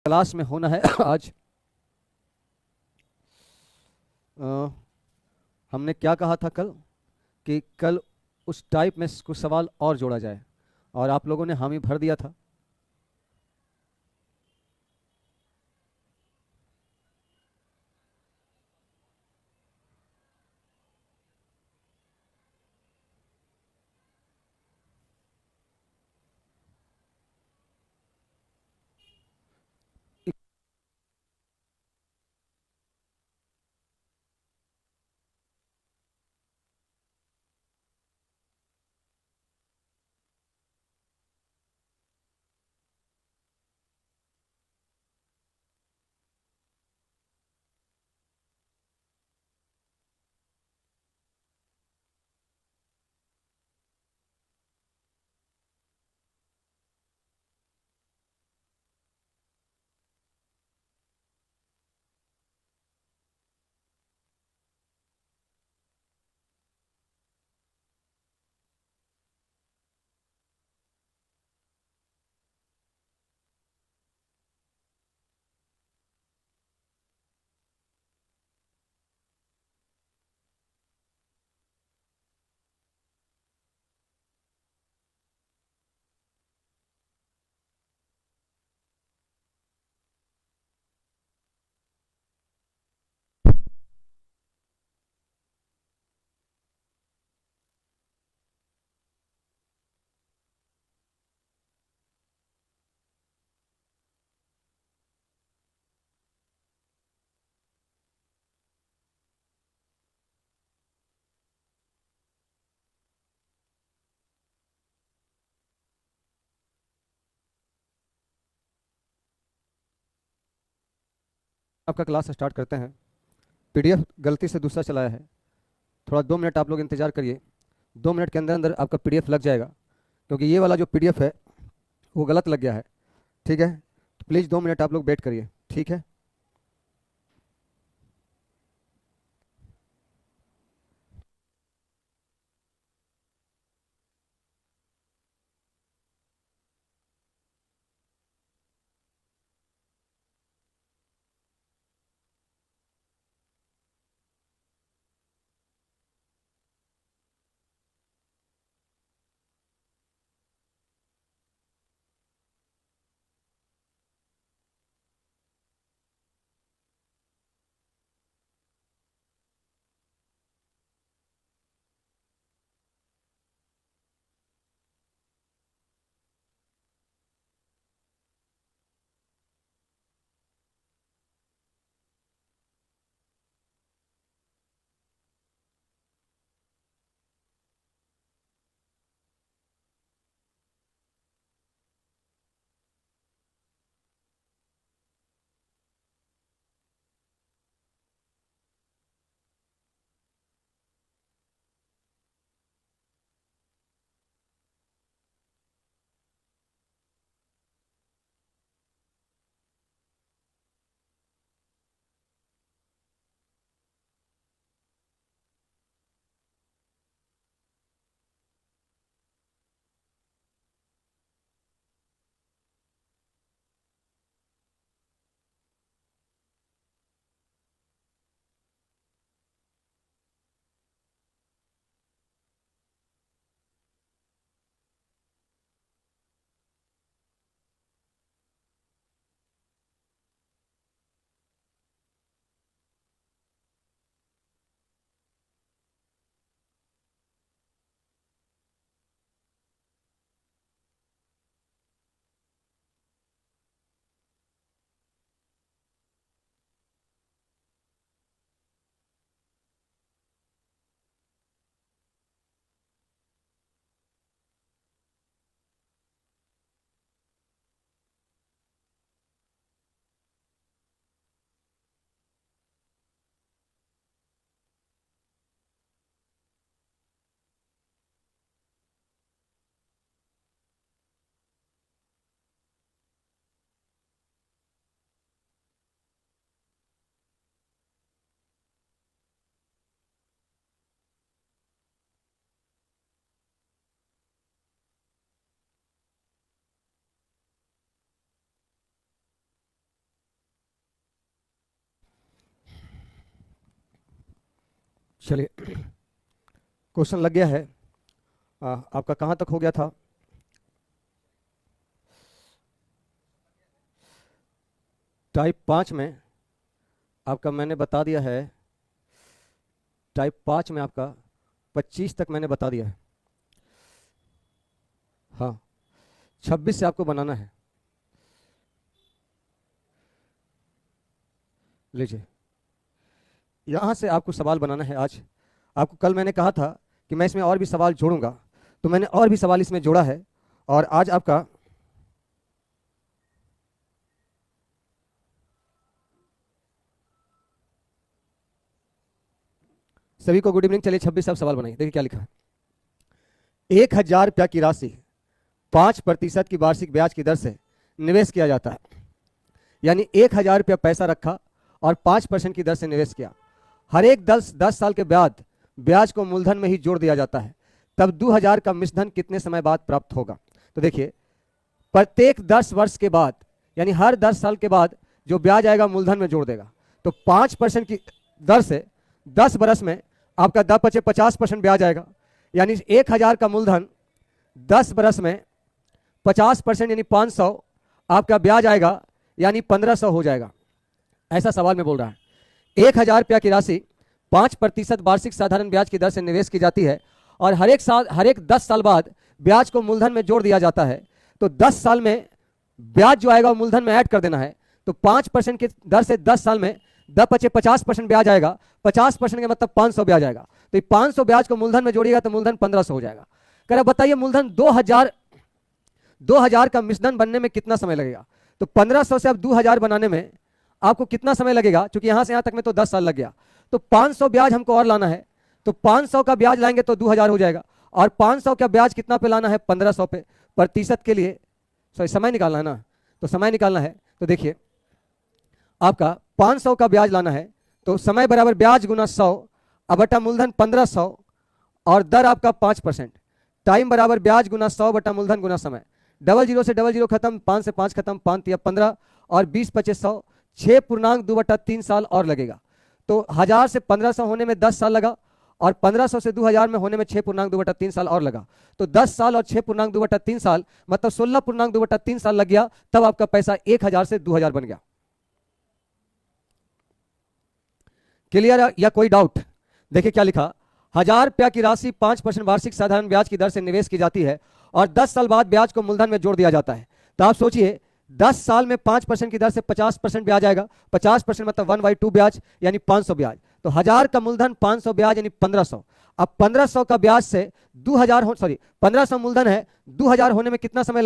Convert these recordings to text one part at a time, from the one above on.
Class में होना है आज। अ, हमने क्या कहा था कल, कि कल उस टाइप में कुछ सवाल और जोड़ा जाए, और आप लोगों ने हामी भर दिया था। आपका क्लास स्टार्ट करते हैं। पीडीएफ गलती से दूसरा चलाया है, थोड़ा 2 मिनट आप लोग इंतजार करिए। 2 मिनट के अंदर अंदर आपका पीडीएफ लग जाएगा, क्योंकि ये वाला जो पीडीएफ है वो गलत लग गया है। ठीक है, तो प्लीज़ 2 मिनट आप लोग वेट करिए, ठीक है। चलिए, क्वेश्चन लग गया है। आपका कहाँ तक हो गया था? टाइप 5 में आपका मैंने बता दिया है, टाइप 5 में आपका 25 तक मैंने बता दिया है। हाँ, 26 से आपको बनाना है। लीजिए, यहाँ से आपको सवाल बनाना है आज। आपको कल मैंने कहा था कि मैं इसमें और भी सवाल जोड़ूंगा, तो मैंने और भी सवाल इसमें जोड़ा है। और आज आपका सभी को गुड इवनिंग। चलिए 26 आप सवाल बनाइए। देखिए क्या लिखा है। 1,000 रुपया की राशि 5% की वार्षिक ब्याज की दर से निवेश किया जाता है। यानी 1,000 रुपया पैसा रखा और 5% की दर से निवेश किया। हर एक 10 साल के बाद ब्याज को मूलधन में ही जोड़ दिया जाता है। तब 2,000 का मिश्रधन कितने समय बाद प्राप्त होगा? तो देखिए, प्रत्येक 10 वर्ष के बाद, यानी हर 10 साल के बाद जो ब्याज आएगा मूलधन में जोड़ देगा। तो 5% की दर से 10 बरस में आपका 50% ब्याज आएगा। यानी 1,000 का मूलधन 10 बरस में 50% यानी 500 आपका ब्याज आएगा, यानी 1,500 हो जाएगा। ऐसा सवाल में बोल रहा है। 1,000 रुपया की राशि 5% वार्षिक साधारण ब्याज की दर से निवेश की जाती है और हर एक 10 साल बाद ब्याज को मूलधन में जोड़ दिया जाता है। तो 10 साल में ब्याज जो आएगा वो मूलधन में ऐड कर देना है। तो 5% की दर से 10 साल में 50% ब्याज आएगा। 50% का मतलब 500 ब्याज आएगा। तो ये 500 ब्याज को मूलधन में जोड़िएगा तो मूलधन 1,500 हो जाएगा। कह रहा बताइए मूलधन 2,000 का मिश्रधन बनने में कितना समय लगेगा? तो 1,500 से अब 2,000 बनाने में आपको कितना समय लगेगा? क्योंकि यहां से यहां तक में तो 10 साल लग गया। तो 500 ब्याज हमको और लाना है। तो 500 का ब्याज लाएंगे तो 2,000 हो जाएगा। और 500 का ब्याज कितना पे लाना है? 1,500 पे। प्रतिशत के लिए समय निकालना है ना, तो समय निकालना है। तो देखिए, आपका 500 का ब्याज लाना है तो समय बराबर ब्याज गुना 100 अब बटा मूलधन 1,500 और दर आपका 5%। टाइम बराबर ब्याज गुना 100 बटा मूलधन गुना समय। 00 से 00 खत्म, 5 से 5 खत्म, 5 या 15 और 20 25 100, 6.2/3 साल और लगेगा। तो 1,000 से 1,500 होने में 10 साल लगा और 1,500 से 2,000 में होने में 6.2/3 साल और लगा। तो 10 साल और 6.2/3 साल मतलब 16.2/3 साल लग गया। तब आपका पैसा 1,000 से 2,000 बन गया। क्लियर या कोई डाउट? देखिए क्या लिखा। 1,000 रुपया की राशि 5% वार्षिक साधारण ब्याज की दर से निवेश की जाती है और 10 साल बाद ब्याज को मूलधन में जोड़ दिया जाता है। तो आप सोचिए, 10 साल में 5% की दर से 50% ब्याज आएगा। 50% मतलब 1/2 ब्याज यानी 500 ब्याज। तो 1,000 का मूलधन 500 ब्याज यानी 1,500। अब 1,500 का ब्याज से 1,500 मूलधन है, 2,000 होने में कितना समय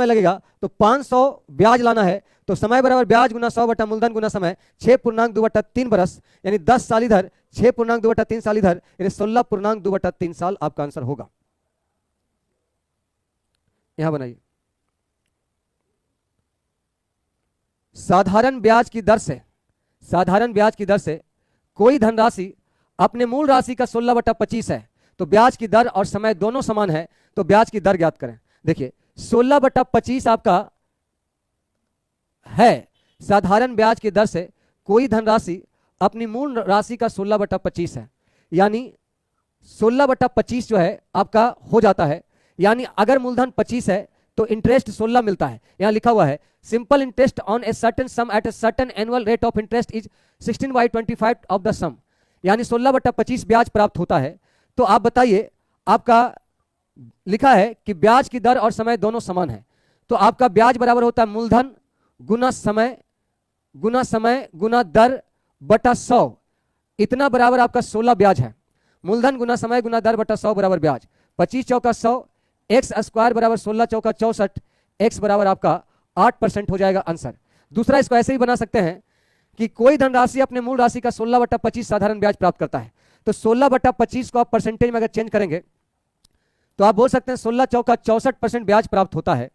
लगेगा? तो 500 ब्याज लाना है। तो समय बराबर ब्याज गुना 100 बटा मूलधन गुना समय। 6.2/3 बरस यानी 10 साल इधर, 6.2/3 साल इधर, यानी 16.2/3 साल आपका आंसर होगा। यहां बनाइए। साधारण ब्याज की दर से कोई धनराशि अपने मूल राशि का 16/25 है। तो ब्याज की दर और समय दोनों समान है, तो ब्याज की दर ज्ञात करें। देखिए, 16/25 आपका है साधारण ब्याज की दर से कोई धनराशि अपनी मूल राशि का 16/25 है। यानी 16/25 जो है आपका हो जाता है। यानी अगर मूलधन 25 है तो इंटरेस्ट 16 मिलता है। यहां लिखा हुआ है simple interest on a certain sum at a certain annual rate of interest is 16/25 of the sum. यानी 16/25 ब्याज प्राप्त होता है। तो आप बताइए, आपका लिखा है कि ब्याज की दर और समय दोनों समान है। तो आपका ब्याज बराबर होता है मूलधन गुना समय गुना दर बटा 100। इतना बराबर आपका 16 ब्याज है। मूलधन गुना समय गुना दर बटा 100 बराबर ब्याज। 25 चौका 100, एक्स स्क्वायर बराबर 16 चौका 64, एक्स बराबर आपका 8% हो जाएगा आंसर। दूसरा इसको ऐसे ही बना सकते हैं कि कोई धनराशि अपने मूल राशि का 16/25 साधारण ब्याज प्राप्त करता है। तो 16/25 को आप परसेंटेज में अगर चेंज करेंगे तो आप बोल सकते हैं 16 चौका 64% ब्याज प्राप्त होता है,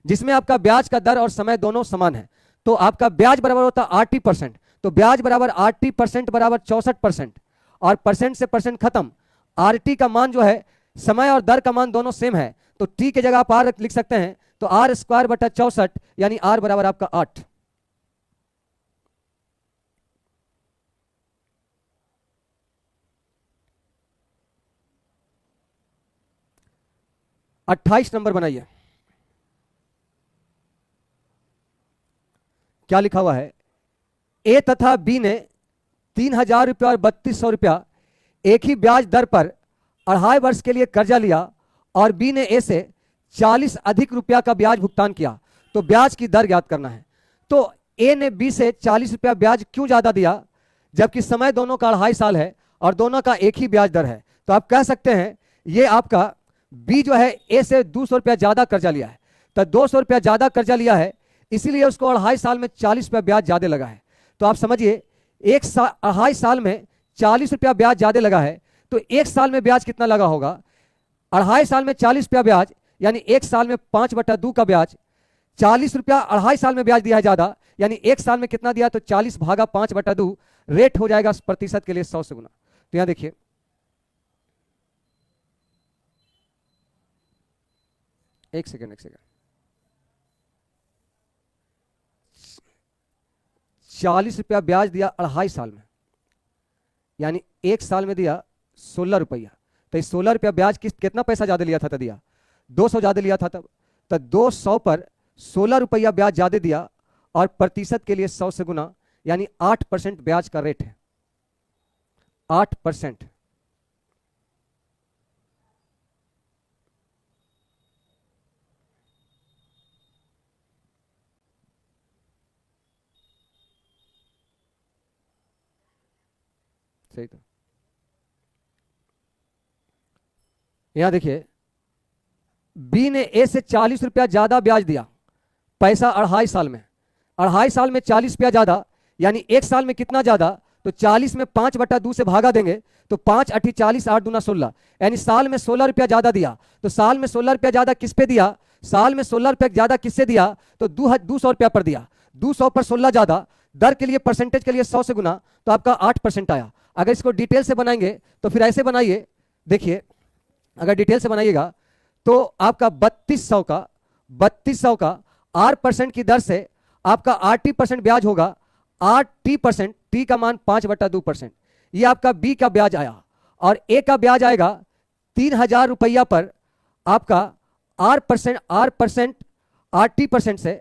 जिसमें आपका ब्याज का दर और समय दोनों समान है। तो आपका ब्याज बराबर होता है 80%। तो ब्याज बराबर 80% बराबर 64% और परसेंट से परसेंट खत्म। आरटी का मान जो है समय और दर का मान दोनों सेम है, तो टी की जगह आप आर लिख सकते हैं। तो आर स्क्वायर बटा 64 यानी आर बराबर आपका 8। 28 नंबर बनाइए। क्या लिखा हुआ है? ए तथा बी ने 3,000 रुपया और 3,200 रुपया एक ही ब्याज दर पर 2.5 वर्ष के लिए कर्जा लिया और बी ने ए से 40 अधिक रुपया का ब्याज भुगतान किया, तो ब्याज की दर ज्ञात करना है। तो ए ने बी से 40 रुपया ब्याज क्यों ज्यादा दिया, जबकि समय दोनों का 2.5 साल है और दोनों का एक ही ब्याज दर है? तो आप कह सकते हैं ये आपका बी जो है ए से 200 रुपया ज्यादा कर्जा लिया है, तो 200 रुपया ज्यादा कर्जा लिया है, इसीलिए उसको 2.5 साल में 40 रुपया ब्याज ज्यादा लगा है। तो आप समझिए 2.5 साल में 40 रुपया ब्याज ज्यादा लगा है, तो 1 साल में ब्याज कितना लगा होगा? 2.5 साल में 40 रुपया ब्याज, यानी 1 साल में 5/2 का ब्याज। 40 रुपया 2.5 साल में ब्याज दिया है ज्यादा, यानी 1 साल में कितना दिया? तो 40 भागा 5/2, रेट हो जाएगा प्रतिशत के लिए 100 से गुना। तो यहां देखिए, एक सेकेंड 40 रुपया ब्याज दिया 2.5 साल में, यानी 1 साल में दिया 16 रुपया। तो 16 रुपया ब्याज कितना पैसा ज्यादा लिया था? दिया 200 ज्यादा लिया था तब, तो 200 पर 16 रुपया ब्याज ज्यादा दिया और प्रतिशत के लिए 100 से गुना, यानी 8% ब्याज का रेट है। 8%। सही था। यहां देखिए, बी ने ए से 40 रुपया ज्यादा ब्याज दिया, पैसा 2.5 साल में। 2.5 साल में 40 रुपया ज्यादा, यानी 1 साल में कितना ज्यादा? तो 40 में 5/2 से भागा देंगे, तो 5 8 40, 8 दूना 16, यानी साल में 16 रुपया ज्यादा दिया। तो साल में 16 रुपया ज्यादा किस पे दिया? साल में 16 रुपया ज्यादा किससे दिया? तो 200 रुपया पर दिया। 200 पर 16 ज्यादा, दर के लिए परसेंटेज के लिए 100 से गुना, तो आपका 8% आया। अगर इसको डिटेल से बनाएंगे तो फिर ऐसे बनाइए, देखिए अगर डिटेल से बनाइएगा तो आपका 3200 का 8% की दर से आपका 8% ब्याज होगा। 8% टी का मान 5/2%, ये आपका बी का ब्याज आया। और ए का ब्याज आएगा 3,000 रुपया पर आपका 8% 8% से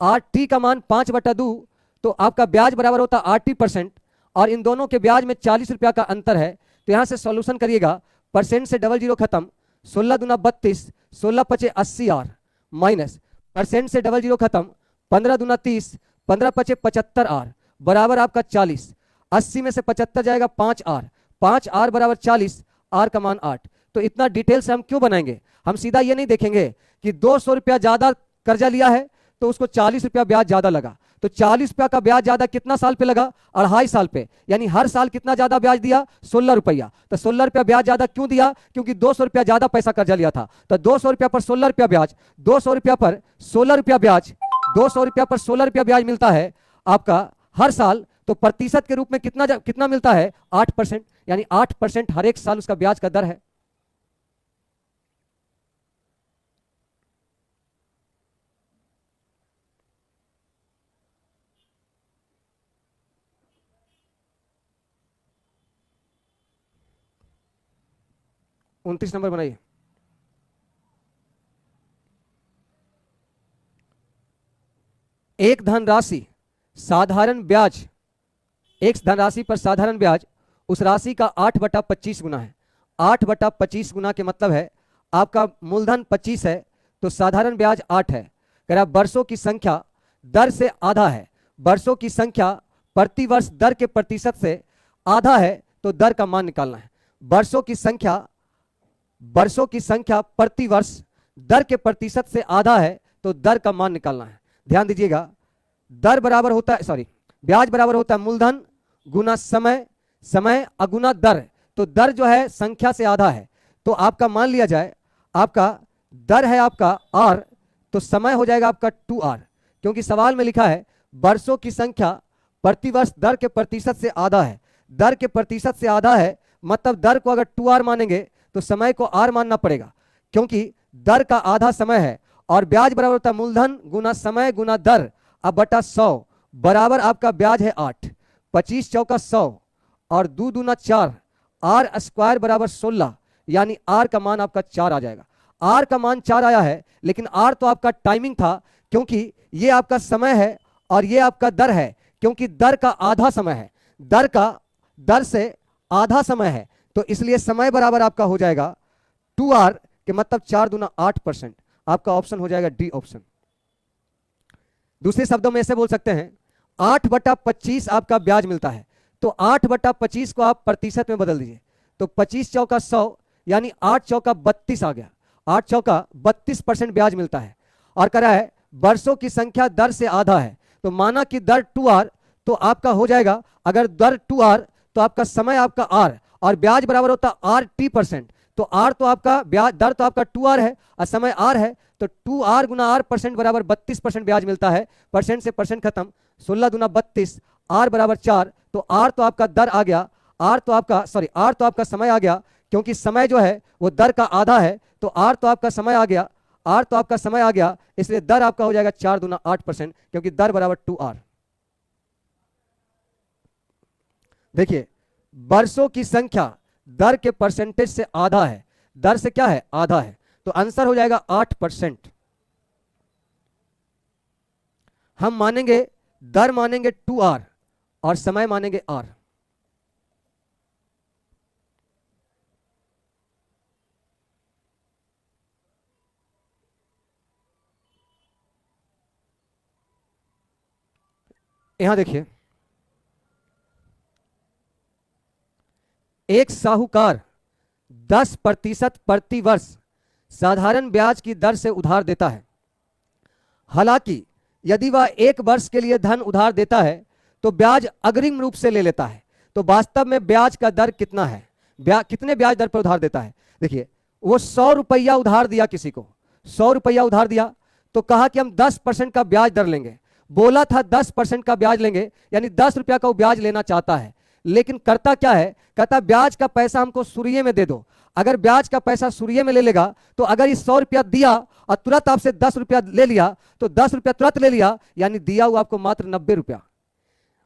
8 का मान 5/2, तो आपका ब्याज बराबर होता 8%, और इन दोनों के ब्याज में 40 रुपया का अंतर है। तो यहां से सॉल्यूशन करिएगा, परसेंट से 00 खत्म, 16 दूना 32, 16 पचे 80 आर, माइनस परसेंट से 00 खत्म, 15 दूना 30, 15 पचे 75 आर, बराबर आपका 40। 80 में से 75 जाएगा 5 आर, 5 आर बराबर 40, आर का मान 8। तो इतना डिटेल से हम क्यों बनाएंगे? हम सीधा ये नहीं देखेंगे कि 200 रुपया ज्यादा कर्जा लिया है तो उसको 40 रुपया ब्याज ज्यादा लगा, तो 40 रुपया का ब्याज ज्यादा कितना साल पे लगा? 2.5 साल पे, यानी हर साल कितना ज्यादा ब्याज दिया? 16 रुपया। तो 16 रुपया ब्याज ज्यादा क्यों दिया? क्योंकि 200 रुपया ज्यादा पैसा कर्जा लिया था। तो 200 रुपया पर 16 रुपया ब्याज, 200 रुपया पर 16 रुपया ब्याज, 200 रुपया पर 16 रुपया ब्याज मिलता है आपका हर साल। तो प्रतिशत के रूप में कितना मिलता है? 8%, यानी 8% हर एक साल उसका ब्याज का दर है। उनतीस नंबर बनाइए। एक धनराशि साधारण ब्याज, एक धनराशि पर साधारण ब्याज उस राशि का 8/25 गुना है। 8/25 गुना के मतलब है आपका मूलधन 25 है तो साधारण ब्याज 8 है। कह रहा वर्षों की संख्या दर से आधा है, वर्षों की संख्या प्रति वर्ष दर के प्रतिशत से आधा है, तो दर का मान निकालना है। वर्षों की संख्या प्रति वर्ष दर के प्रतिशत से आधा है, तो दर का मान निकालना है। ध्यान दीजिएगा, दर बराबर होता है, ब्याज बराबर होता है मूलधन गुना समय, समय अगुना दर। तो दर जो है संख्या से आधा है, तो आपका मान लिया जाए आपका दर है आपका आर, तो समय हो जाएगा आपका 2r, क्योंकि सवाल में लिखा है वर्षों की संख्या प्रतिवर्ष दर के प्रतिशत से आधा है। दर के प्रतिशत से आधा है मतलब दर को अगर 2r मानेंगे तो समय को r मानना पड़ेगा, क्योंकि दर का आधा समय है। और ब्याज बराबर होता है मूलधन गुना समय गुना दर अब बटा 100, बराबर आपका ब्याज है 8। 25 चौका 100 और 2 दूना 4, r² बराबर 16, यानी आर का मान आपका 4 आ जाएगा। आर का मान 4 आया है, लेकिन आर तो आपका टाइमिंग था, क्योंकि ये आपका समय है और ये आपका दर है, क्योंकि दर का आधा समय है, दर से आधा समय है, तो इसलिए समय बराबर आपका हो जाएगा 2r के मतलब 4 दूना 8%। आपका ऑप्शन हो जाएगा डी ऑप्शन। दूसरे शब्दों में ऐसे बोल सकते हैं 8/25 आपका ब्याज मिलता है, तो 8/25 को आप प्रतिशत में बदल दीजिए, तो 25 चौका 100 यानी 8 चौका 32 आ गया। 8 चौका 32% ब्याज मिलता है। और कह रहा है वर्षों की संख्या दर से आधा है, तो माना कि दर 2r, तो आपका हो जाएगा, अगर दर 2r तो आपका समय आपका r और ब्याज बराबर होता RT%। तो r तो आपका ब्याज, दर तो आपका 2r है और समय r है, तो 2r गुना r परसेंट बराबर 32% ब्याज मिलता है। परसेंट से परसेंट खत्म, 16 दूना 32, r बराबर 4, तो r तो आपका दर आ गया, r तो आपका समय आ गया, क्योंकि समय जो है वो दर का आधा है, तो r तो आपका समय आ गया, इसलिए दर आपका हो जाएगा 4 दूना 8%, क्योंकि दर बराबर 2r। देखिए वर्षों की संख्या दर के परसेंटेज से आधा है, दर से क्या है, आधा है, तो आंसर हो जाएगा 8%। हम मानेंगे, दर मानेंगे 2r और समय मानेंगे r। यहां देखिए, एक साहूकार 10% प्रति वर्ष साधारण ब्याज की दर से उधार देता है। हालांकि यदि वह 1 वर्ष के लिए धन उधार देता है तो ब्याज अग्रिम रूप से ले लेता है। तो वास्तव में ब्याज का दर कितना है, कितने ब्याज दर पर उधार देता है? देखिए वो 100 रुपया उधार दिया, किसी को 100 रुपया उधार दिया, तो कहा कि हम 10% का ब्याज दर लेंगे। बोला था 10% का ब्याज लेंगे, यानी 10 रुपया का वो ब्याज लेना चाहता है, लेकिन करता क्या है, कहता ब्याज का पैसा हमको सूर्य में दे दो। अगर ब्याज का पैसा सूर्य में ले लेगा, तो अगर इस 100 रुपया दिया और तुरंत आपसे 10 रुपया ले लिया, तो 10 रुपया तुरंत ले लिया, यानी दिया हुआ आपको मात्र 90 रुपया।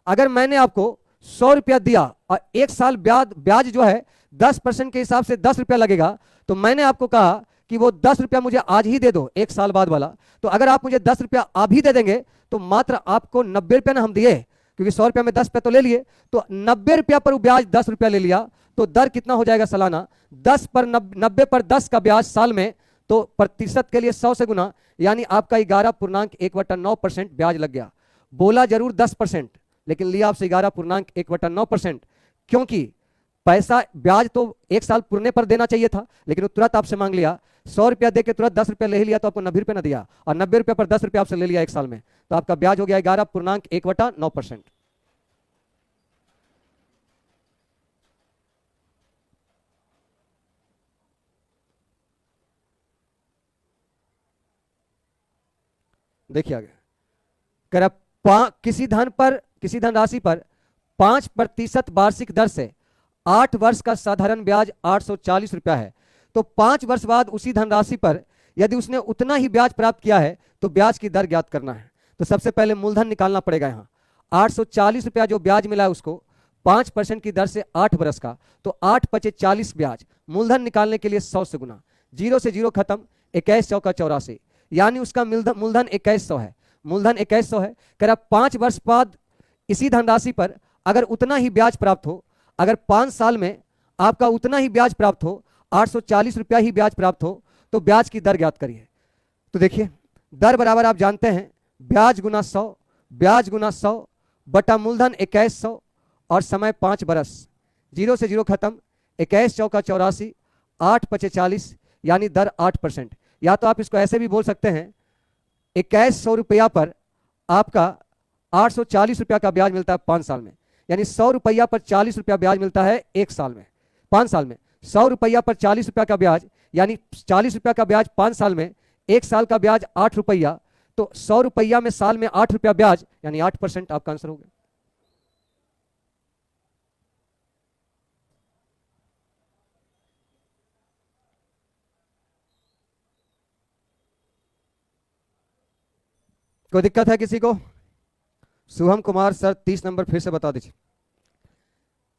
अगर मैंने आपको 100 रुपया दिया और 1 साल ब्याज जो है 10% के हिसाब से 10 रुपया लगेगा, तो मैंने आपको कहा कि वो 10 रुपया मुझे आज ही दे दो, 1 साल बाद वाला। तो अगर आप मुझे 10 रुपया अभी दे देंगे, तो मात्र आपको 90 रुपया ना हम दिए, क्योंकि 100 रुपया में 10 रुपया तो ले लिए, तो 90 रुपया पर ब्याज 10 रुपया ले लिया, तो दर कितना हो जाएगा सालाना? 90 पर 10 का ब्याज साल में, तो प्रतिशत के लिए 100 से गुना, यानी आपका 11.1/9% ब्याज लग गया। बोला जरूर 10%, लेकिन लिया आपसे 11.1/9%, क्योंकि पैसा ब्याज तो 1 साल पुरने पर देना चाहिए था, लेकिन वो तुरंत आपसे मांग लिया। 100 रुपया देकर तुरंत 10 रुपया ले ही लिया, तो आपको 90 रुपया ना दिया, और 90 रुपया पर 10 रुपया आपसे ले लिया 1 साल में, तो आपका ब्याज हो गया 11.1/9%। देखिए आगे, कह रहा किसी धनराशि पर 5% वार्षिक दर से 8 वर्ष का साधारण ब्याज 840 रुपया है। तो 5 वर्ष बाद उसी धनराशि पर यदि उसने उतना ही ब्याज प्राप्त किया है, तो ब्याज की दर ज्ञात करना है। तो सबसे पहले मूलधन निकालना पड़ेगा। यहाँ 840 रुपया जो ब्याज मिला है उसको 5% की दर से 8 वर्ष का, तो 8 पचे 40 ब्याज। मूलधन निकालने के लिए 100 से गुना, 0 से 0 खत्म, 21 चौका 84, यानी उसका मूलधन 2100 है। मूलधन 2100 है। कह रहा 5 वर्ष बाद इसी धनराशि पर अगर उतना ही ब्याज प्राप्त हो, अगर 5 साल में आपका उतना ही ब्याज प्राप्त हो, 840 रुपया ही ब्याज प्राप्त हो, तो ब्याज की दर ज्ञात करिए। तो देखिए दर बराबर आप जानते हैं ब्याज गुना 100, ब्याज गुना 100 बटा मूलधन 2100 और समय 5 बरस, 0 से 0 खत्म, 21 चौका 84, 8 पचे 40, यानी दर 8%। या तो आप इसको ऐसे भी बोल सकते हैं 2100 रुपया पर आपका 840 रुपया का ब्याज मिलता है 5 साल में, यानी 100 रुपया पर 40 रुपया ब्याज मिलता है 1 साल में। 5 साल में 100 रुपया पर 40 रुपया का ब्याज, यानी 40 रुपया का ब्याज 5 साल में, 1 साल का ब्याज 8 रुपया, तो 100 रुपया में साल में 8 रुपया ब्याज, यानी 8% आपका आंसर हो गया। कोई दिक्कत है किसी को? शुभम कुमार सर 30 नंबर फिर से बता दीजिए।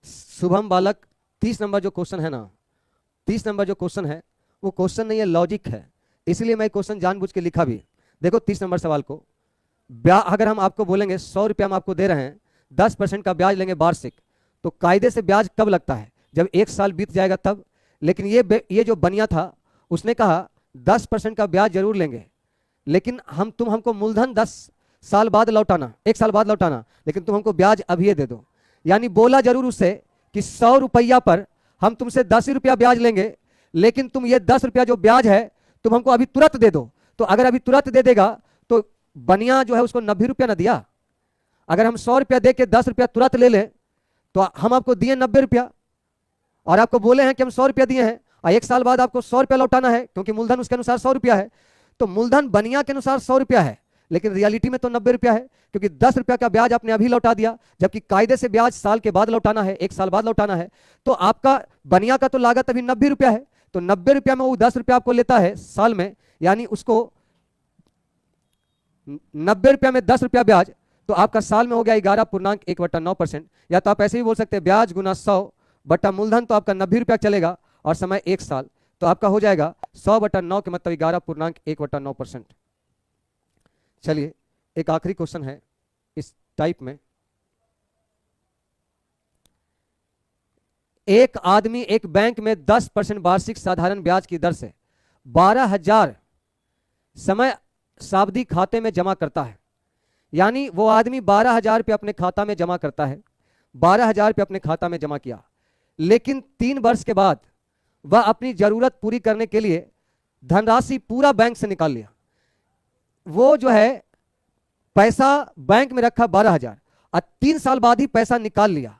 शुभम बालक 30 नंबर जो क्वेश्चन है ना, 30 नंबर जो क्वेश्चन है वो क्वेश्चन नहीं है, लॉजिक है, इसलिए मैं क्वेश्चन जानबूझ के लिखा भी। देखो 30 नंबर सवाल को, अगर हम आपको बोलेंगे 100 रुपया हम आपको दे रहे हैं, 10% का ब्याज लेंगे वार्षिक, तो कायदे से ब्याज कब लगता है? जब 1 साल बीत जाएगा तब। लेकिन ये जो बनिया था उसने कहा 10% का ब्याज जरूर लेंगे, लेकिन तुम हमको मूलधन 10 साल बाद लौटाना, 1 साल बाद लौटाना, लेकिन तुम हमको ब्याज अभी दे दो। यानी बोला जरूर उससे कि 100 रुपया पर हम तुमसे 10 रुपया ब्याज लेंगे, लेकिन तुम ये 10 रुपया जो ब्याज है तुम हमको अभी तुरंत दे दो। तो अगर अभी तुरंत दे देगा तो बनिया जो है उसको 90 रुपया ना दिया। अगर हम 100 रुपया दे के 10 रुपया तुरंत ले लें तो हम आपको दिए 90 रुपया, और आपको बोले हैं कि हम 100 रुपया दिए हैं और 1 साल बाद आपको 100 रुपया लौटाना है, क्योंकि मूलधन उसके अनुसार 100 रुपया है। तो मूलधन बनिया के अनुसार 100 रुपया है, लेकिन रियलिटी में तो 90 रुपया है, क्योंकि 10 रुपया का ब्याज आपने अभी लौटा दिया, जबकि कायदे से ब्याज साल के बाद लौटाना है, 1 साल बाद लौटाना है। तो आपका बनिया का तो लागत अभी 90 रुपया है, तो 90 रुपया में वो 10 रुपया आपको लेता है साल में, यानी उसको 90 रुपया में 10 रुपया ब्याज, तो आपका साल में हो गया 11.1/9%। या तो आप ऐसे ही बोल सकते हैं ब्याज गुना 100 बटा मूलधन, तो आपका 90 रुपया चलेगा और समय 1 साल, तो आपका हो जाएगा 100/9 के मतलब 11.1/9%। चलिए एक आखिरी क्वेश्चन है इस टाइप में। एक आदमी एक बैंक में 10% वार्षिक साधारण ब्याज की दर से 12,000 समय सावधि खाते में जमा करता है। यानी वो आदमी 12,000 रुपये अपने खाता में जमा करता है, 12,000 रुपये अपने खाता में जमा किया, लेकिन 3 वर्ष के बाद वह अपनी जरूरत पूरी करने के लिए धनराशि पूरा बैंक से निकाल लिया। वो जो है पैसा बैंक में रखा 12,000 और 3 साल बाद ही पैसा निकाल लिया।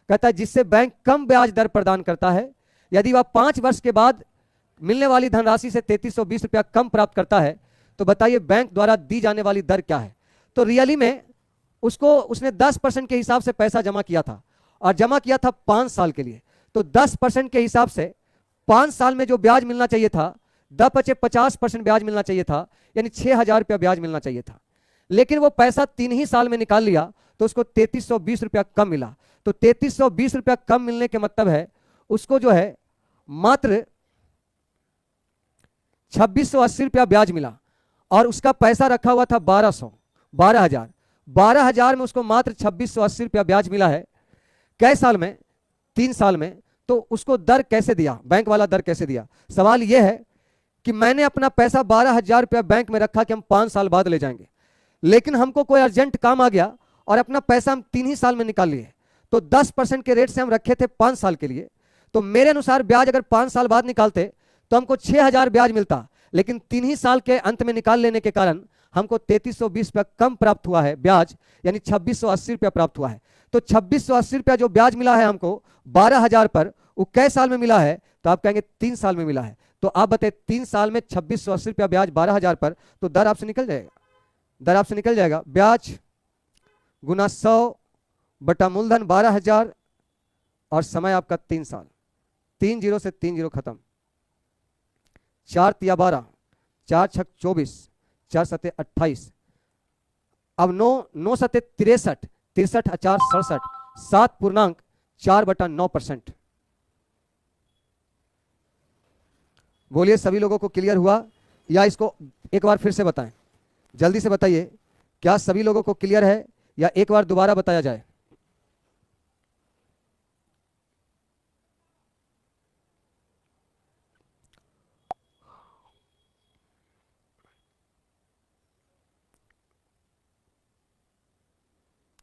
कहता है जिससे बैंक कम ब्याज दर प्रदान करता है। यदि वह 5 वर्ष के बाद मिलने वाली धनराशि से 3320 रुपया कम प्राप्त करता है, तो बताइए बैंक द्वारा दी जाने वाली दर क्या है? तो रियली में उसने 10% के हिसाब से पैसा जमा किया था, और जमा किया था 5 साल के लिए। तो 10% के हिसाब से 5 साल में जो ब्याज मिलना चाहिए था, 50% ब्याज मिलना चाहिए था, यानी 6,000 रुपया ब्याज मिलना चाहिए था। लेकिन वो पैसा 3 ही साल में निकाल लिया, तो उसको 3320 रुपया कम मिला। तो 3320 रुपया कम मिलने के मतलब है उसको जो है मात्र 2680 रुपया ब्याज मिला, और उसका पैसा रखा हुआ था 12,000 में उसको मात्र 2680 रुपया ब्याज मिला है। कै साल में? 3 साल में। तो उसको दर कैसे दिया, बैंक वाला दर कैसे दिया? सवाल यह है कि मैंने अपना पैसा 12,000 रुपया बैंक में रखा कि हम 5 साल बाद ले जाएंगे, लेकिन हमको कोई अर्जेंट काम आ गया और अपना पैसा हम 3 ही साल में निकाल लिए। तो 10% के रेट से हम रखे थे 5 साल के लिए, तो मेरे अनुसार ब्याज अगर 5 साल बाद निकालते तो हमको 6,000 ब्याज मिलता, लेकिन 3 ही साल के अंत में निकाल लेने के कारण हमको 3320 रुपया कम प्राप्त हुआ है ब्याज, यानी 2680 रुपया प्राप्त हुआ है। तो 2680 रुपया जो ब्याज मिला है हमको 12,000 पर, वो कै साल में मिला है? तो आप कहेंगे 3 साल में मिला है। तो आप बताइए 3 साल में 2680 रुपया ब्याज 12,000 पर, तो दर आपसे निकल जाएगा, दर आपसे निकल जाएगा ब्याज गुना 100 बटा मूलधन 12,000 और समय आपका 3 साल। 3 0 से 3 0 खत्म, 4 तिया 12, 4 छक 24, 4 सते 28, अब 9 सते 63, 63 4 67, 7.4/9%। बोलिए सभी लोगों को क्लियर हुआ, या इसको एक बार फिर से बताएं? जल्दी से बताइए, क्या सभी लोगों को क्लियर है या एक बार दोबारा बताया जाए?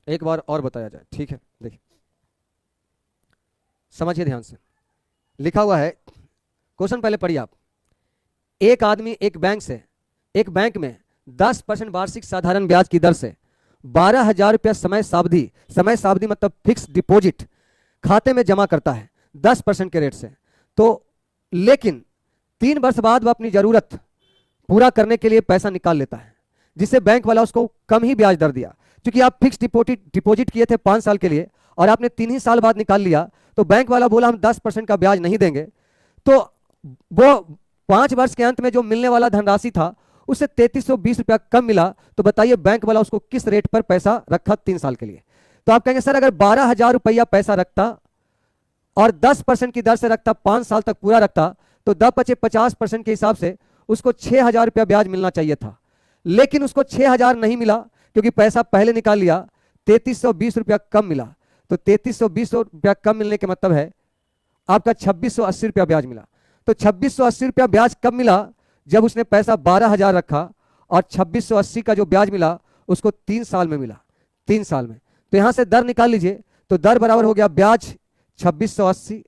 एक बार और बताया जाए, ठीक है? देखिए समझिए ध्यान से, लिखा हुआ है क्वेश्चन, पहले पढ़िए आप। एक आदमी एक बैंक में 10% वार्षिक साधारण ब्याज की दर से 12,000 रुपया समय सावधि मतलब फिक्स डिपॉजिट खाते में जमा करता है 10% के रेट से। तो लेकिन 3 वर्ष बाद वह अपनी जरूरत पूरा करने के लिए पैसा निकाल लेता है, जिससे बैंक वाला उसको कम ही ब्याज दर दिया। क्योंकि आप फिक्स डिपॉजिट किए थे 5 साल के लिए और आपने 3 ही साल बाद निकाल लिया, तो बैंक वाला बोला हम 10% का ब्याज नहीं देंगे। तो वो 5 वर्ष के अंत में जो मिलने वाला धनराशि था उससे 3320 रुपया कम मिला। तो बताइए बैंक वाला उसको किस रेट पर पैसा रखा 3 साल के लिए? तो आप कहेंगे सर अगर 12,000 रुपया पैसा रखता और 10% की दर से रखता, 5 साल तक पूरा रखता, तो 10-50% के हिसाब से उसको 6,000 रुपया ब्याज मिलना चाहिए था। लेकिन उसको 6,000 नहीं मिला क्योंकि पैसा पहले निकाल लिया, 3320 रुपया कम मिला। तो 3320 रुपया कम मिलने के मतलब है आपका 2680 रुपया ब्याज मिला। तो 2680 रुपया ब्याज कब मिला? जब उसने पैसा 12,000 रखा और 2680 का जो ब्याज मिला उसको 3 साल में मिला, 3 साल में। तो यहां से दर निकाल लीजिए, तो दर बराबर हो गया ब्याज 2680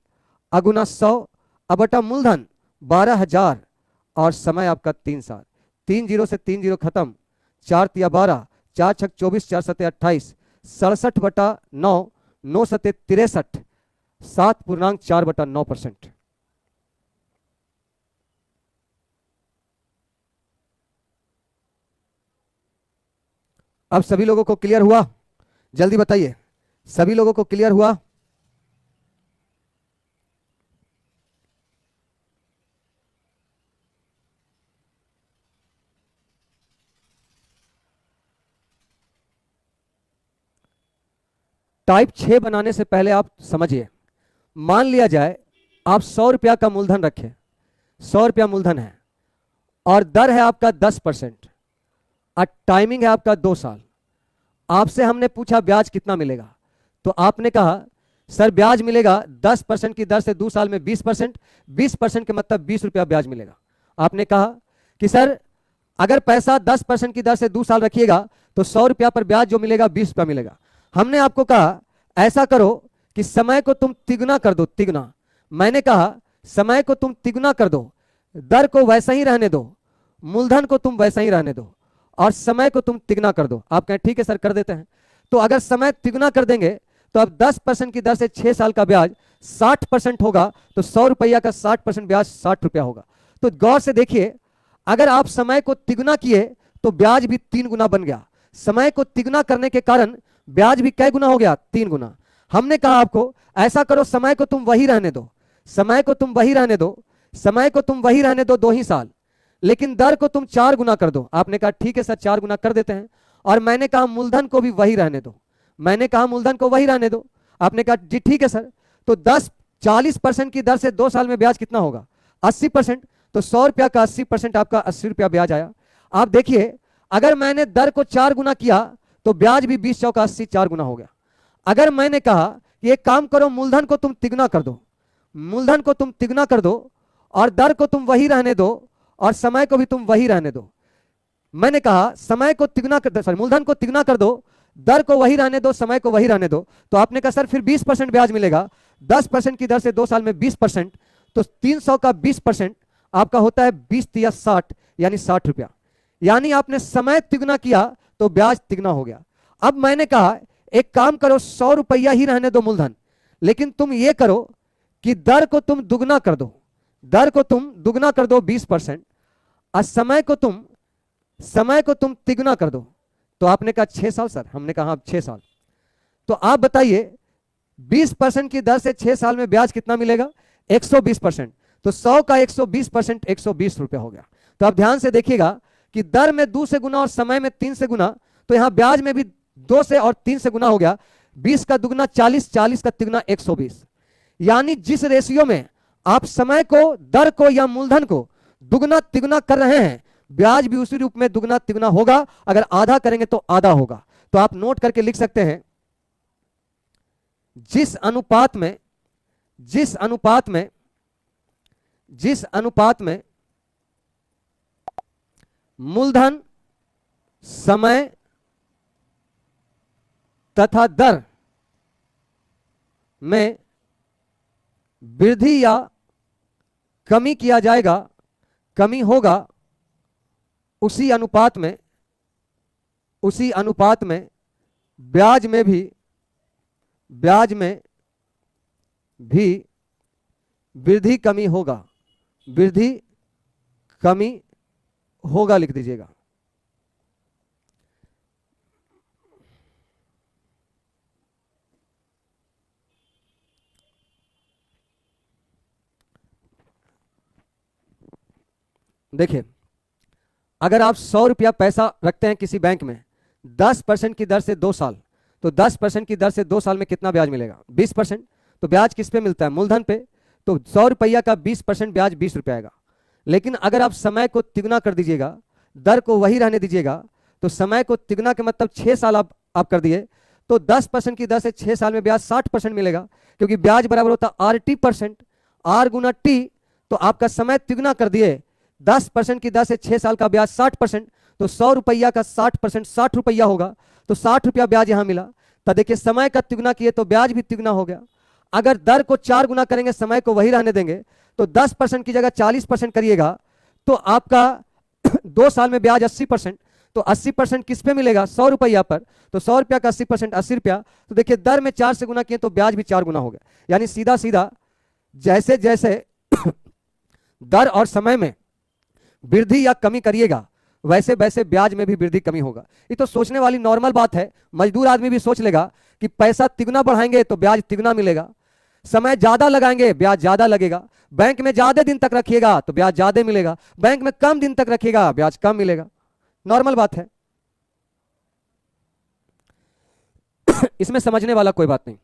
अगुना 100 बटा मूलधन 12,000 और समय आपका 3 साल। 3 जीरो से 3 जीरो खत्म, 4 तिया 12, 4 छक 24, 4 सते 28, 67 बटा 9, 9 सते 63, 7.4/9%। अब सभी लोगों को क्लियर हुआ? जल्दी बताइए, सभी लोगों को क्लियर हुआ? टाइप 6 बनाने से पहले आप समझिए, मान लिया जाए आप 100 रुपया का मूलधन रखें, 100 रुपया मूलधन है और दर है आपका 10% और टाइमिंग है आपका 2 साल। आपसे हमने पूछा ब्याज कितना मिलेगा, तो आपने कहा सर ब्याज मिलेगा 10% की दर से 2 साल में 20%, 20% के मतलब 20 रुपया ब्याज मिलेगा। आपने कहा कि सर अगर पैसा 10% की दर से 2 साल रखिएगा तो 100 रुपया पर ब्याज जो मिलेगा 20 रुपया मिलेगा। हमने आपको कहा ऐसा करो कि समय को तुम तिगुना कर दो, तिगुना। मैंने कहा समय को तुम तिगुना कर दो, दर को वैसा ही रहने दो, मूलधन को तुम वैसा ही रहने दो और समय को तुम तिगुना कर दो। आप कहें ठीक है सर कर देते हैं। तो अगर समय तिगुना कर देंगे तो अब 10% की दर से 6 साल का ब्याज 60% होगा, तो 100 रुपया का 60% ब्याज 60 रुपया होगा। तो गौर से देखिए, अगर आप समय को तिगुना किए तो ब्याज भी 3 गुना बन गया। समय को तिगुना करने के कारण ब्याज भी कै गुना हो गया? 3 गुना। हमने कहा आपको ऐसा करो, समय को तुम वही रहने दो, समय को तुम वही रहने दो, समय को तुम वही रहने दो 2 ही साल, लेकिन दर को तुम 4 गुना कर दो। आपने कहा ठीक है सर 4 गुना कर देते हैं। और मैंने कहा मूलधन को भी वही रहने दो, मैंने कहा मूलधन को वही रहने दो। आपने कहा जी ठीक है सर। तो 40% की दर से 2 साल में ब्याज कितना होगा? 80%। तो 100 रुपया का 80% आपका 80 रुपया ब्याज आया। आप देखिए, अगर मैंने दर को 4 गुना किया तो ब्याज भी 20 चौका 80, 4 गुना हो गया। अगर मैंने कहा कि एक काम करो, मूलधन को तुम तिगुना कर दो, मूलधन को तुम तिगुना कर दो और दर को तुम वही रहने दो और समय को भी तुम वही रहने दो। मैंने कहा समय को तिगुना कर, सॉरी मूलधन को तिगुना कर दो, दर को वही रहने दो, समय को वही रहने दो। तो आपने कहा सर फिर 20% ब्याज मिलेगा, 10% की दर से 2 साल में 20%, तो 300 का 20% आपका होता है 20 या 60, यानी 60 रुपया। यानी आपने समय तिगुना किया तो ब्याज तिगुना हो गया। अब मैंने कहा एक काम करो, 100 रुपया ही रहने दो मूलधन, लेकिन तुम ये करो कि दर को तुम दुगना कर दो, दर को तुम दुगना कर दो 20% और समय को तुम तिगुना कर दो। तो आपने कहा 6 साल सर, हमने कहा 6 साल। तो आप बताइए 20% की दर से 6 साल में ब्याज कितना मिलेगा? 120%। तो 100 का 120% 120 रुपया हो गया। तो आप ध्यान से देखिएगा कि दर में 2 से गुना और समय में 3 से गुना, तो यहां ब्याज में भी 2 से और 3 से गुना हो गया। 20 का दुगना 40, 40 का तिगुना 120। यानी जिस रेशियो में आप समय को, दर को या मूलधन को दुगना तिगुना कर रहे हैं, ब्याज भी उसी रूप में दुगना तिगुना होगा। अगर आधा करेंगे तो आधा होगा। तो आप नोट करके लिख सकते हैं, जिस अनुपात में मूलधन, समय तथा दर में वृद्धि या कमी किया जाएगा, कमी होगा, उसी अनुपात में ब्याज में भी वृद्धि कमी होगा, वृद्धि कमी होगा लिख दीजिएगा। देखिए, अगर आप 100 रुपया पैसा रखते हैं किसी बैंक में 10% की दर से 2 साल, तो 10% की दर से 2 साल में कितना ब्याज मिलेगा? 20%। तो ब्याज किस पे मिलता है? मूलधन पे। तो 100 रुपया का 20% ब्याज 20 रुपया आएगा। लेकिन अगर आप समय को तिगुना कर दीजिएगा, दर को वही रहने दीजिएगा, तो समय को तिगुना के मतलब 6 साल आप कर दिए, तो 10% की दर से 6 साल में ब्याज 60% मिलेगा, क्योंकि ब्याज बराबर होता है RT%, R गुना T। तो आपका समय तिगुना कर दिए, 10% की दर से 6 साल का ब्याज 60%, तो 100 रुपया का 60% 60 रुपया होगा, तो 60 रुपया ब्याज यहां मिला। तो देखिए समय का तिगुना किए तो ब्याज भी तिगुना हो गया। अगर दर को 4 गुना करेंगे, समय को वही रहने देंगे, तो 10% की जगह 40% करिएगा, तो आपका 2 साल में ब्याज 80%। तो 80% किस पे मिलेगा? 100 रुपया पर। तो 100 रुपया का 80% 80 रुपया। तो देखिए दर में 4 से गुना किए तो ब्याज भी 4 गुना हो गया। यानी सीधा सीधा जैसे जैसे दर और समय में वृद्धि या कमी करिएगा, वैसे वैसे ब्याज में भी वृद्धि कमी होगा। ये तो सोचने वाली नॉर्मल बात है। मजदूर आदमी भी सोच लेगा कि पैसा तिगुना बढ़ाएंगे तो ब्याज तिगुना मिलेगा, समय ज्यादा लगाएंगे ब्याज ज्यादा लगेगा, बैंक में ज्यादा दिन तक रखिएगा तो ब्याज ज्यादा मिलेगा, बैंक में कम दिन तक रखिएगा ब्याज कम मिलेगा। नॉर्मल बात है। इसमें समझने वाला कोई बात नहीं।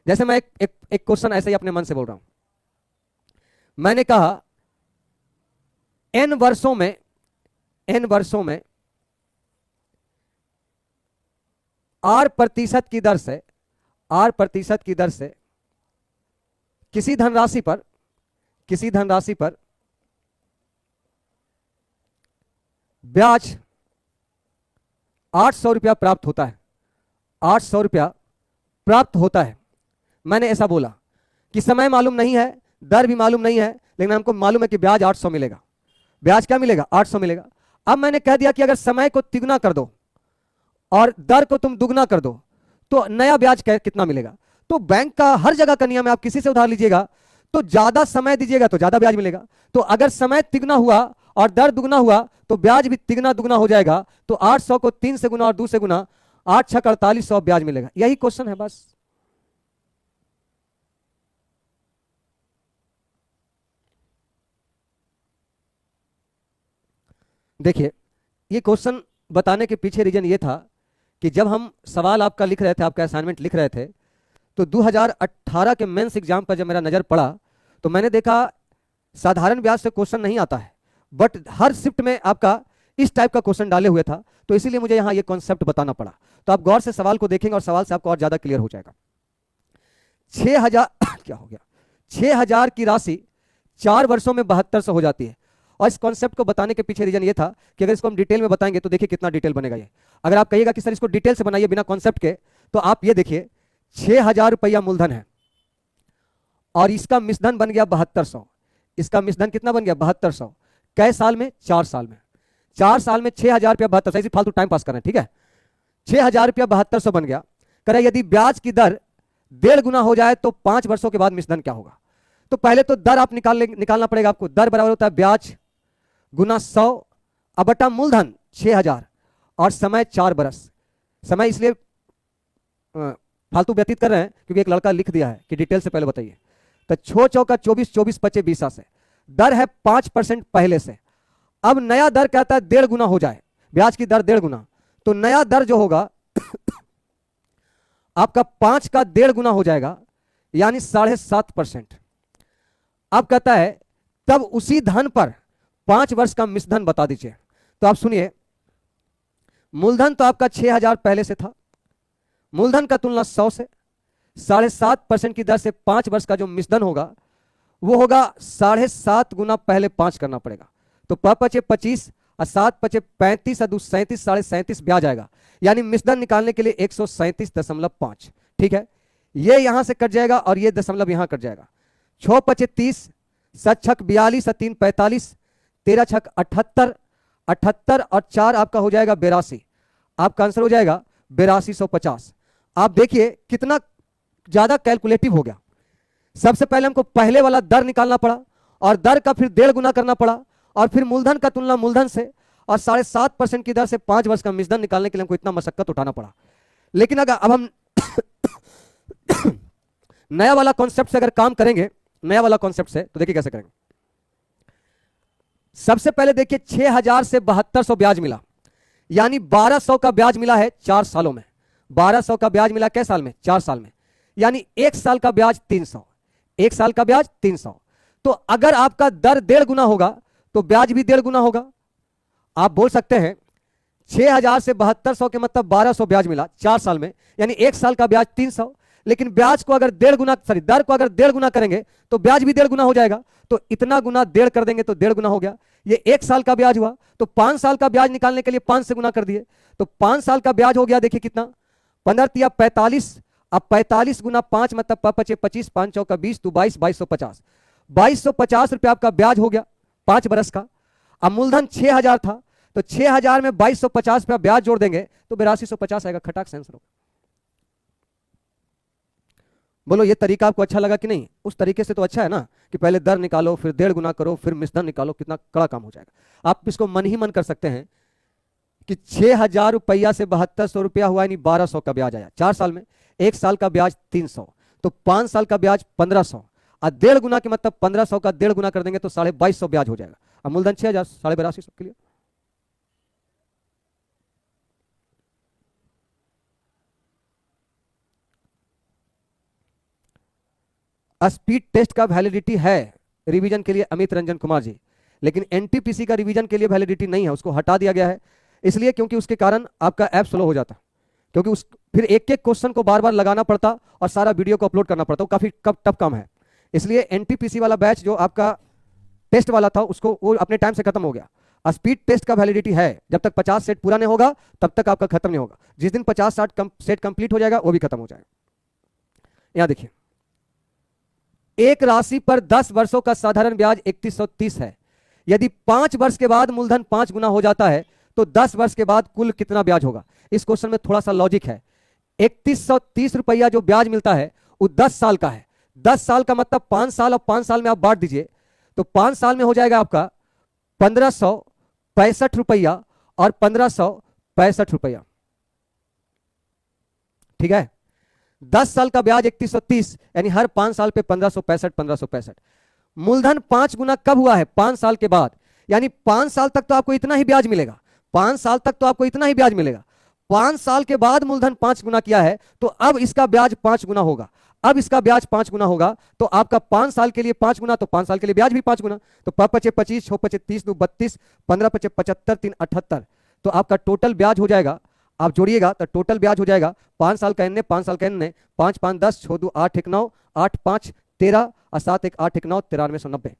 जैसे मैं एक क्वेश्चन ऐसे ही अपने मन से बोल रहा हूं। मैंने कहा n वर्षों में R प्रतिशत की दर से किसी धनराशि पर ब्याज 800 रुपया प्राप्त होता है। 800 रुपया प्राप्त होता है। मैंने ऐसा बोला कि समय मालूम नहीं है, दर भी मालूम नहीं है, लेकिन हमको मालूम है कि ब्याज 800 मिलेगा। ब्याज क्या मिलेगा? 800 मिलेगा। अब मैंने कह दिया कि अगर समय को तिगुना कर दो और दर को तुम दुगना कर दो तो नया ब्याज कितना मिलेगा? तो बैंक का हर जगह का नियम है, आप किसी से उधार लीजिएगा तो ज्यादा समय दीजिएगा तो ज्यादा ब्याज मिलेगा। तो अगर समय तिगुना हुआ और दर दुगना हुआ तो ब्याज भी तिगुना दुगना हो जाएगा। तो 800 को 3 से गुना और 2 से गुना, 8 छक 4800 ब्याज मिलेगा। यही क्वेश्चन है बस। देखिए ये क्वेश्चन बताने के पीछे रीजन ये था कि जब हम सवाल आपका लिख रहे थे, आपका असाइनमेंट लिख रहे थे, तो 2018 के मेंस एग्जाम पर जब मेरा नजर पड़ा तो मैंने देखा साधारण ब्याज से क्वेश्चन नहीं आता है, बट हर शिफ्ट में आपका इस टाइप का क्वेश्चन डाले हुए था। तो इसीलिए मुझे यहां ये कॉन्सेप्ट बताना पड़ा। तो आप गौर से सवाल को देखेंगे और सवाल से आपको और ज्यादा क्लियर हो जाएगा। 6000 क्या हो गया? 6000 की राशि 4 वर्षों में 7200 हो जाती है। और इस कॉन्सेप्ट को बताने के पीछे रीजन ये था कि अगर इसको हम डिटेल में बताएंगे तो देखिए कितना डिटेल बनेगा ये। अगर आप कहिएगा कि सर इसको डिटेल से बनाइए बिना कॉन्सेप्ट के, तो आप ये देखिए 6000 रुपया मूलधन है और इसका मिश्रधन बन गया 7200। इसका मिश्रधन कितना बन गया? 7200। कै साल में? 4 साल में। 4 साल में 6000 रुपया 7200, ऐसी फालतू टाइम पास कर रहे हैं, ठीक है। 6000 रुपया 7200 बन गया। करें यदि ब्याज की दर 1.5 गुना हो जाए तो 5 वर्षों के बाद मिश्रधन क्या होगा? तो पहले तो दर आप निकालना पड़ेगा आपको। दर बराबर होता है ब्याज गुना 100 अब बटा मूलधन 6000 और समय 4 बरस। समय इसलिए फालतू व्यतीत कर रहे हैं क्योंकि एक लड़का लिख दिया है कि डिटेल से पहले बताइए। तो 6 चौका 24, 24 पचे 20 से दर है 5% पहले से। अब नया दर कहता है 1.5 गुना हो जाए, ब्याज की दर 1.5 गुना, तो नया दर जो होगा आपका 5 का 1.5 गुना हो जाएगा, यानी 7.5%। अब कहता है तब उसी धन पर 5 वर्ष का मिश्रधन बता दीजिए। तो आप सुनिए, मूलधन तो आपका 6000 पहले से था, मूलधन का तुलना 100 से, 7.5% की दर से 5 वर्ष का जो मिश्रधन होगा वो होगा 7.5 गुना पहले 5 करना पड़ेगा। तो 5 × 25 और 7 × 35 और 2 37, 37.5 ब्याज आएगा, यानी मिश्रधन निकालने के लिए 137.5। ठीक है, ये यहां से कट जाएगा और ये दशमलव यहां कट जाएगा। 6 × 30, 7 छक 42 और 3 45, 13 छक 78, 78 और 4 आपका हो जाएगा 82। आपका आंसर हो जाएगा 8250। आप देखिए कितना ज्यादा कैलकुलेटिव हो गया। सबसे पहले हमको पहले वाला दर निकालना पड़ा और दर का फिर 1.5 गुना करना पड़ा और फिर मूलधन का तुलना मूलधन से और 7.5% की दर से 5 वर्ष का मिश्रधन निकालने के लिए हमको इतना मशक्कत उठाना पड़ा। लेकिन अगर अब हम नया वाला कॉन्सेप्ट से अगर काम करेंगे, नया वाला कॉन्सेप्ट से, तो देखिए कैसे करेंगे। सबसे पहले देखिए 6000 से 7200 ब्याज मिला, यानी 1200 का ब्याज मिला है 4 सालों में। 1200 का ब्याज मिला कै साल में? 4 साल में। यानी 1 साल का ब्याज 300, 1 साल का ब्याज 300। तो अगर आपका दर 1.5 गुना होगा तो ब्याज भी 1.5 गुना होगा। आप बोल सकते हैं 6000 से 7200 के मतलब 1200 ब्याज मिला 4 साल में, यानी 1 साल का ब्याज 300। लेकिन ब्याज को अगर 1.5 गुना, सॉरी दर को अगर 1.5 गुना करेंगे तो ब्याज भी 1.5 गुना हो जाएगा। तो इतना गुना 1.5 कर देंगे तो 1.5 गुना हो गया। ये 1 साल का ब्याज हुआ, तो 5 साल का ब्याज निकालने के लिए 5 से गुना कर दिए, तो 5 साल का ब्याज हो गया। देखिए कितना, 15 तिया 45, अब 45 गुना 5 मतलब 25, 5 चौका 20, तो 22, 2250, 2250 रुपया आपका ब्याज हो गया 5 बरस का। अब मूलधन 6000 था, तो 6000 में 2250 रुपया ब्याज जोड़ देंगे तो 8250 आएगा। खटाक से आंसर होगा। बोलो ये तरीका आपको अच्छा लगा कि नहीं? उस तरीके से तो अच्छा है ना, कि पहले दर निकालो, फिर 1.5 गुना करो, फिर मिश्रण निकालो, कितना कड़ा काम हो जाएगा। आप इसको मन ही मन कर सकते हैं कि 6000 रुपया से 7200 रुपया हुआ, यानी 1200 का ब्याज आया 4 साल में। 1 साल का ब्याज 300, तो 5 साल का ब्याज 1500, और 1.5 गुना के मतलब 1500 का 1.5 गुना कर देंगे तो 2250 ब्याज हो जाएगा। अब मूलधन 6000, 8250 के लिए। स्पीड टेस्ट का वैलिडिटी है रिवीजन के लिए अमित रंजन कुमार जी, लेकिन एनटीपीसी का रिवीजन के लिए वैलिडिटी नहीं है, उसको हटा दिया गया है। इसलिए क्योंकि उसके कारण आपका ऐप स्लो हो जाता, क्योंकि उस फिर एक एक क्वेश्चन को बार बार लगाना पड़ता और सारा वीडियो को अपलोड करना पड़ता, वो काफी टफ काम है। इसलिए एनटीपीसी वाला बैच जो आपका टेस्ट वाला था उसको वो अपने टाइम से खत्म हो गया। स्पीड टेस्ट का वैलिडिटी है, जब तक 50 सेट पूरा नहीं होगा तब तक आपका खत्म नहीं होगा। जिस दिन 50-60 सेट कंप्लीट हो जाएगा वो भी खत्म हो जाएगा। यहां देखिए, एक राशि पर 10 वर्षों का साधारण ब्याज 3130 है। यदि 5 वर्ष के बाद मूलधन 5 गुना हो जाता है तो 10 वर्ष के बाद कुल कितना ब्याज होगा? इस क्वेश्चन में थोड़ा सा लॉजिक है। 3130 रुपया जो ब्याज मिलता है वो 10 साल का है। 10 साल का मतलब 5 साल, और 5 साल में आप बांट दीजिए तो 5 साल में हो जाएगा आपका 1565 रुपया और 1565 रुपया। ठीक है, 10 साल का ब्याज 3130, यानी हर 5 साल पे 1565। मूलधन 5 गुना कब हुआ है? 5 साल के बाद, यानी 5 साल तक तो आपको इतना ही ब्याज मिलेगा। 5 साल तक तो आपको इतना ही ब्याज मिलेगा। 5 साल के बाद मूलधन 5 गुना किया है तो अब इसका ब्याज 5 गुना होगा। अब इसका ब्याज 5 गुना होगा तो आपका 5 साल के लिए 5 गुना, तो 5 साल के लिए ब्याज भी 5 गुना। तो 5 25, 6 30, 2 32, 15 75, 3 78, तो आपका टोटल ब्याज हो जाएगा, आप जोड़िएगा तो टोटल ब्याज हो जाएगा 5 साल का एन, 5 साल का एन, 5 5 10, 6 2 8 1 9, 8 5 13 और 7 1 8 1 9, 9390।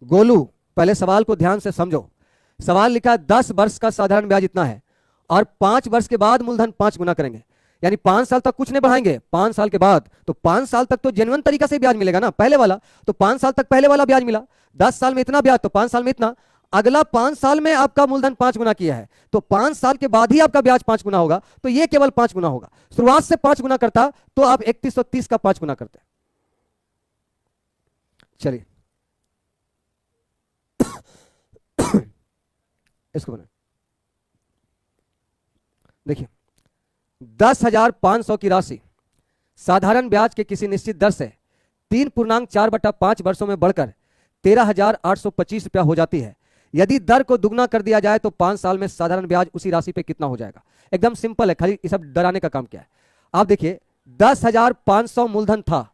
गोलू, पहले सवाल को ध्यान से समझो। सवाल लिखा है 10 वर्ष का साधारण ब्याज इतना है और 5 वर्ष के बाद मूलधन 5 गुना करेंगे, यानी 5 साल तक कुछ नहीं बढ़ाएंगे। 5 साल के बाद, तो 5 साल तक तो जेन्युइन तरीका से ब्याज मिलेगा ना, पहले वाला। तो 5 साल तक पहले वाला ब्याज मिला, 10 साल में इतना ब्याज, तो 5 साल में इतना। अगला 5 साल में आपका मूलधन 5 गुना किया है तो 5 साल के बाद ही आपका ब्याज 5 गुना होगा, तो ये केवल 5 गुना होगा। शुरुआत से 5 गुना करता तो आप 3130 का 5 गुना करते। चलिए इसको बना देखिए, 10,500 की राशि साधारण ब्याज के किसी निश्चित दर से 3.4/5 वर्षों में बढ़कर 13,825 रुपया हो जाती है। यदि दर को दुगना कर दिया जाए तो 5 साल में साधारण ब्याज उसी राशि पे कितना हो जाएगा? एकदम सिंपल है, खाली ये सब डराने का काम क्या है। आप देखिए 10,500 मूलधन था,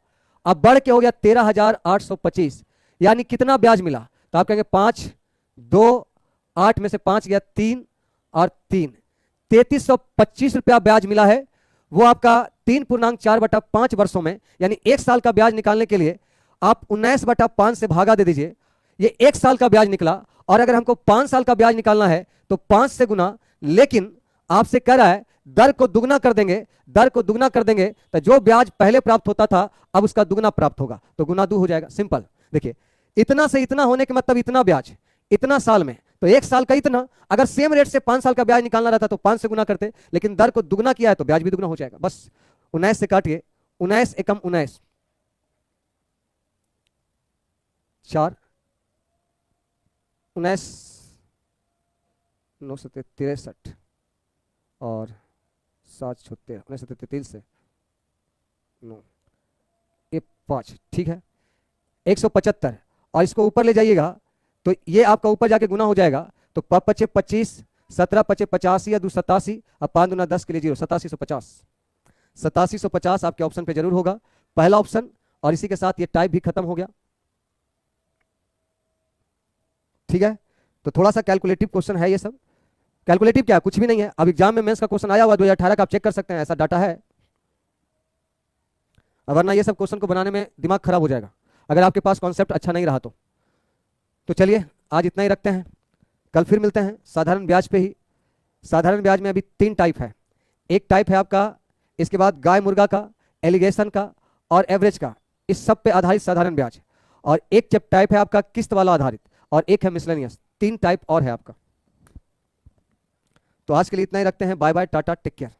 अब बढ़ के हो गया 13,825, यानी कितना ब्याज मिला? तो आप कहेंगे 5 2 8 में से 5 गया 3 और 3, 3325 रुपया ब्याज मिला है। वो आपका 3.4/5 वर्षों में, यानी 1 साल का ब्याज निकालने के लिए आप 19/5 से भागा दे दीजिए, ये 1 साल का ब्याज निकला। और अगर हमको 5 साल का ब्याज निकालना है तो 5 से गुना, लेकिन आपसे कह रहा है दर को दुगना कर देंगे। दर को दुगना कर देंगे तो जो ब्याज पहले प्राप्त होता था अब उसका दुगना प्राप्त होगा, तो गुना 2 हो जाएगा। सिंपल। देखिए इतना से इतना होने के मतलब इतना ब्याज इतना साल में, तो 1 साल का इतना। अगर सेम रेट से 5 साल का ब्याज निकालना रहता तो 5 से गुना करते, लेकिन दर को दुगना किया है तो ब्याज भी दुगना हो जाएगा। बस 19 से काटिए, 19 एकम 19, 4 19 9 7 63 और 7 76 19 3 से 9 ये 5, ठीक है 175। और इसको ऊपर ले जाइएगा तो ये आपका ऊपर जाके गुना हो जाएगा, तो 5 25 17 पचे 85 या 287 अब 5 दूना 10 के लिए 0 8750 8750 आपके ऑप्शन पे जरूर होगा पहला ऑप्शन। और इसी के साथ ये टाइप भी खत्म हो गया। ठीक है, तो थोड़ा सा कैलकुलेटिव क्वेश्चन है ये सब। कैलकुलेटिव क्या है, कुछ भी नहीं है। अब एग्जाम में मेंस का क्वेश्चन आया हुआ 2018 का, आप चेक कर सकते हैं, ऐसा डाटा है। वरना ये सब क्वेश्चन को बनाने में दिमाग खराब हो जाएगा अगर आपके पास कॉन्सेप्ट अच्छा नहीं रहा तो चलिए आज इतना ही रखते हैं, कल फिर मिलते हैं साधारण ब्याज पे ही। साधारण ब्याज में अभी 3 टाइप है। एक टाइप है आपका इसके बाद गाय मुर्गा का, एलिगेशन का और एवरेज का, इस सब पे आधारित साधारण ब्याज। और एक टाइप है आपका किस्त वाला आधारित, और एक है मिसलेनियस। 3 टाइप और है आपका। तो आज के लिए इतना ही रखते हैं। Bye bye, tata, take care.